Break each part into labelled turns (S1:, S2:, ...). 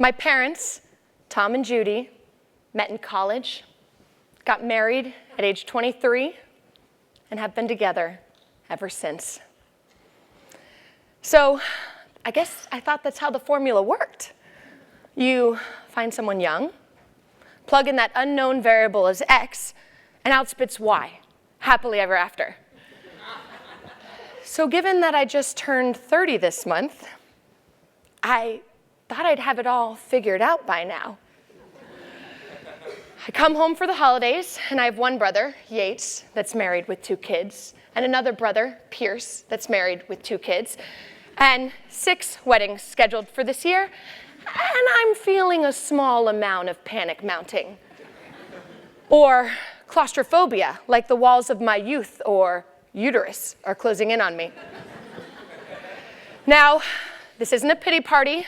S1: My parents, Tom and Judy, met in college, got married at age 23, and have been together ever since. So I guess I thought that's how the formula worked. You find someone young, plug in that unknown variable as X, and out spits Y, happily ever after. So given that I just turned 30 this month, I thought I'd have it all figured out by now. I come home for the holidays, and I have one brother, Yates, that's married with 2 kids, and another brother, Pierce, that's married with 2 kids, and 6 weddings scheduled for this year, and I'm feeling a small amount of panic mounting. Or claustrophobia, like the walls of my youth or uterus are closing in on me. Now, this isn't a pity party.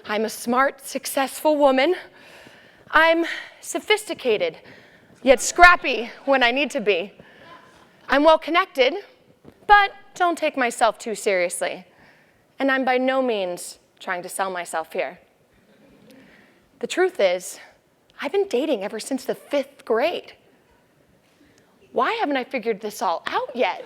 S1: I'm a smart, successful woman. I'm sophisticated, yet scrappy when I need to be. I'm well connected, but don't take myself too seriously. And I'm by no means trying to sell myself here. The truth is, I've been dating ever since the 5th grade. Why haven't I figured this all out yet?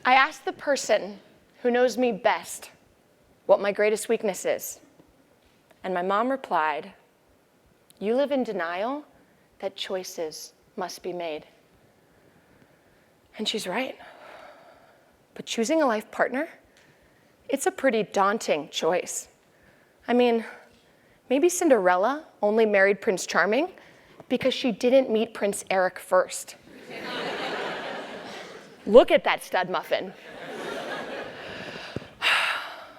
S1: I asked the person who knows me best what my greatest weakness is. And my mom replied, "You live in denial that choices must be made." And she's right. But choosing a life partner, it's a pretty daunting choice. I mean, maybe Cinderella only married Prince Charming because she didn't meet Prince Eric first. Look at that stud muffin.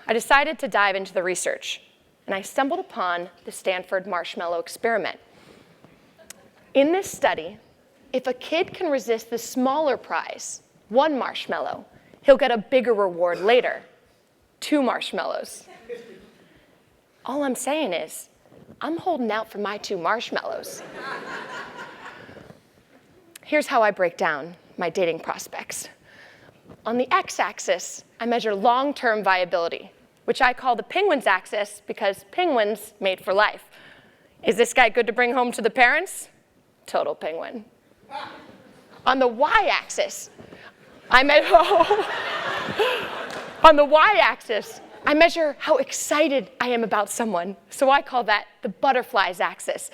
S1: I decided to dive into the research, and I stumbled upon the Stanford marshmallow experiment. In this study, if a kid can resist the smaller prize, 1 marshmallow, he'll get a bigger reward later, 2 marshmallows. All I'm saying is, I'm holding out for my 2 marshmallows. Here's how I break down my dating prospects. On the x-axis, I measure long-term viability, which I call the penguin's axis because penguins mate for life. Is this guy good to bring home to the parents? Total penguin. On the y-axis, I measure how excited I am about someone, so I call that the butterflies axis.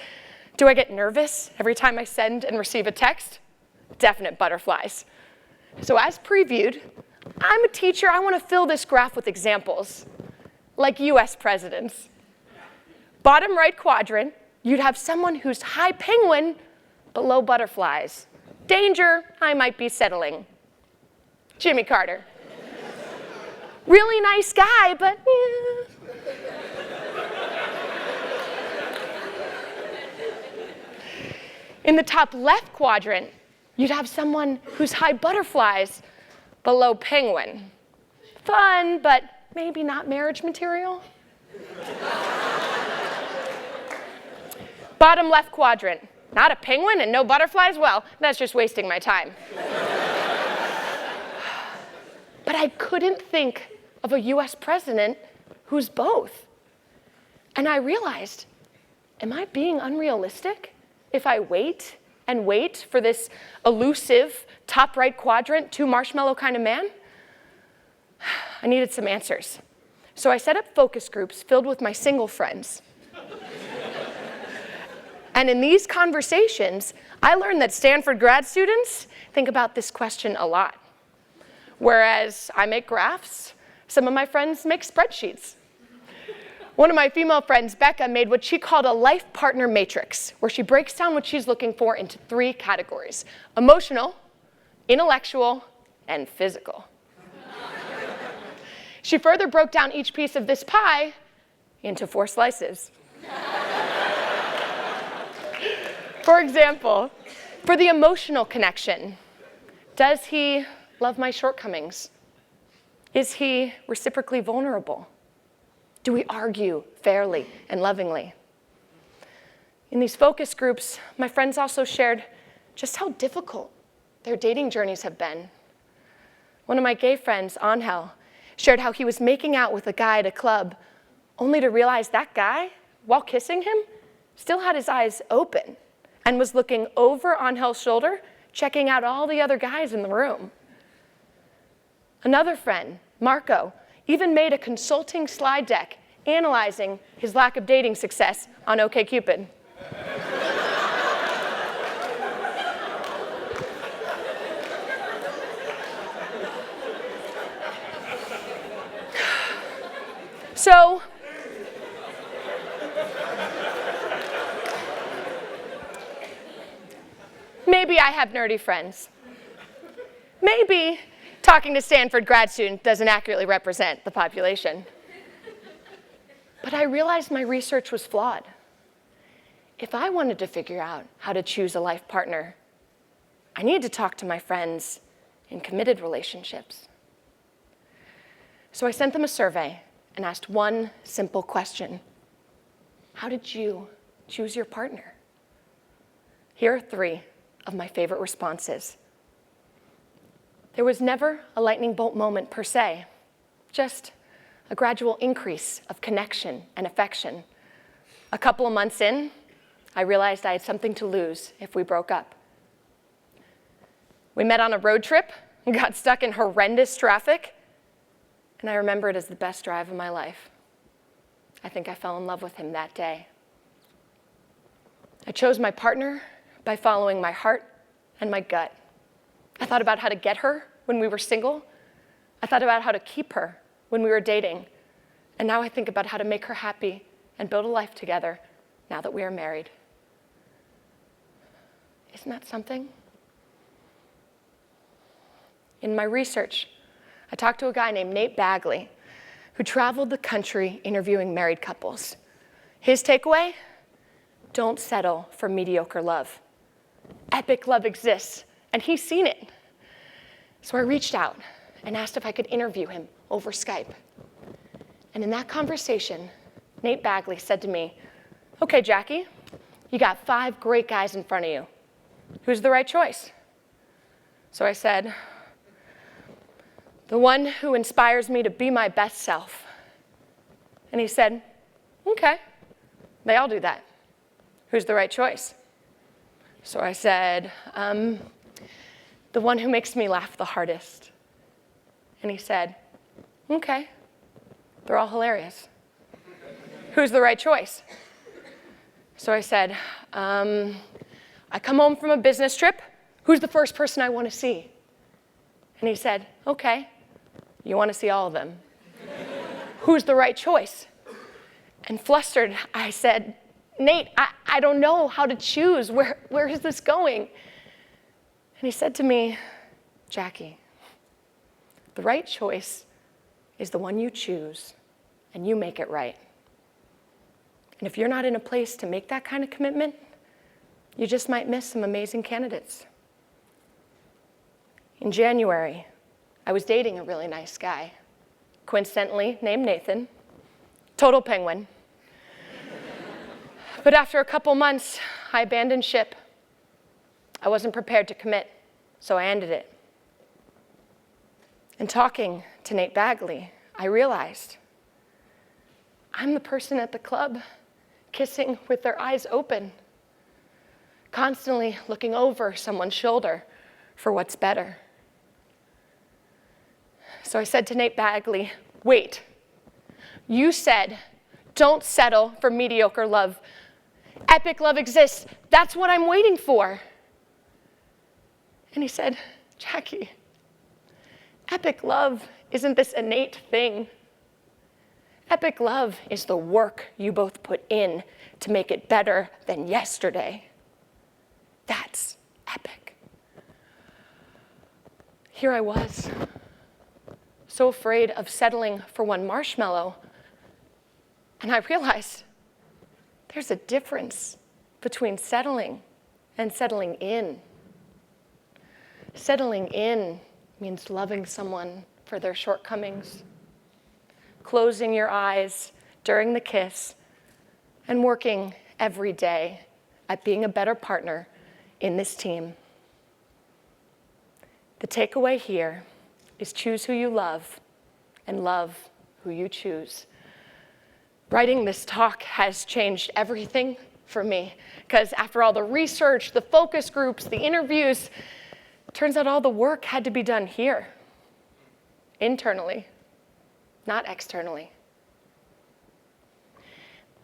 S1: Do I get nervous every time I send and receive a text? Definite butterflies. So as previewed, I'm a teacher. I want to fill this graph with examples, like US presidents. Bottom right quadrant, you'd have someone who's high penguin, but low butterflies. Danger, I might be settling. Jimmy Carter. Really nice guy, but In the top left quadrant, you'd have someone who's high butterflies, but low penguin. Fun, but maybe not marriage material. Bottom left quadrant, not a penguin and no butterflies? Well, that's just wasting my time. But I couldn't think of a US president who's both. And I realized, am I being unrealistic if I wait and wait for this elusive top right quadrant, 2 marshmallow kind of man? I needed some answers. So I set up focus groups filled with my single friends. And in these conversations, I learned that Stanford grad students think about this question a lot. Whereas I make graphs, some of my friends make spreadsheets. One of my female friends, Becca, made what she called a life partner matrix, where she breaks down what she's looking for into 3 categories: emotional, intellectual, and physical. She further broke down each piece of this pie into 4 slices. For example, for the emotional connection, does he love my shortcomings? Is he reciprocally vulnerable? Do we argue fairly and lovingly? In these focus groups, my friends also shared just how difficult their dating journeys have been. One of my gay friends, Angel, shared how he was making out with a guy at a club, only to realize that guy, while kissing him, still had his eyes open and was looking over Angel's shoulder, checking out all the other guys in the room. Another friend, Marco, even made a consulting slide deck analyzing his lack of dating success on OkCupid. So, maybe I have nerdy friends. Maybe talking to Stanford grad students doesn't accurately represent the population. But I realized my research was flawed. If I wanted to figure out how to choose a life partner, I needed to talk to my friends in committed relationships. So I sent them a survey and asked one simple question. How did you choose your partner? Here are 3 of my favorite responses. There was never a lightning bolt moment per se, just a gradual increase of connection and affection. A couple of months in, I realized I had something to lose if we broke up. We met on a road trip and got stuck in horrendous traffic, and I remember it as the best drive of my life. I think I fell in love with him that day. I chose my partner by following my heart and my gut. I thought about how to get her when we were single. I thought about how to keep her when we were dating. And now I think about how to make her happy and build a life together now that we are married. Isn't that something? In my research, I talked to a guy named Nate Bagley who traveled the country interviewing married couples. His takeaway? Don't settle for mediocre love. Epic love exists, and he's seen it. So I reached out and asked if I could interview him over Skype. And in that conversation, Nate Bagley said to me, "Okay, Jackie, you got 5 great guys in front of you. Who's the right choice?" So I said, "The one who inspires me to be my best self." And he said, "Okay, they all do that. Who's the right choice?" So I said, "The one who makes me laugh the hardest." And he said, "Okay, they're all hilarious. Who's the right choice?" So I said, "I come home from a business trip. Who's the first person I want to see?" And he said, "Okay, you want to see all of them. Who's the right choice?" And flustered, I said, "Nate, I don't know how to choose. Where is this going?" And he said to me, "Jackie, the right choice is the one you choose, and you make it right. And if you're not in a place to make that kind of commitment, you just might miss some amazing candidates." In January, I was dating a really nice guy, coincidentally named Nathan, total penguin. But after a couple months, I abandoned ship. I wasn't prepared to commit, so I ended it. In talking to Nate Bagley, I realized I'm the person at the club kissing with their eyes open, constantly looking over someone's shoulder for what's better. So I said to Nate Bagley, "Wait, you said don't settle for mediocre love. Epic love exists. That's what I'm waiting for." And he said, "Jackie, epic love isn't this innate thing. Epic love is the work you both put in to make it better than yesterday. That's epic." Here I was, so afraid of settling for one marshmallow, and I realized there's a difference between settling and settling in. Settling in means loving someone for their shortcomings, closing your eyes during the kiss, and working every day at being a better partner in this team. The takeaway here is choose who you love and love who you choose. Writing this talk has changed everything for me, because after all the research, the focus groups, the interviews, turns out all the work had to be done here, internally, not externally.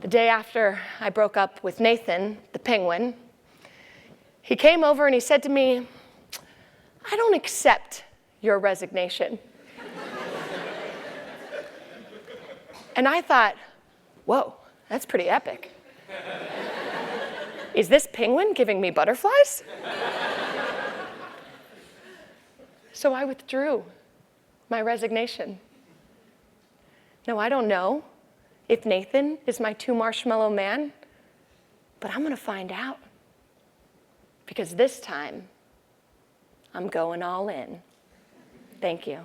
S1: The day after I broke up with Nathan, the penguin, he came over and he said to me, "I don't accept your resignation." And I thought, whoa, that's pretty epic. Is this penguin giving me butterflies? So I withdrew my resignation. Now, I don't know if Nathan is my 2-marshmallow man, but I'm gonna find out. Because this time, I'm going all in. Thank you.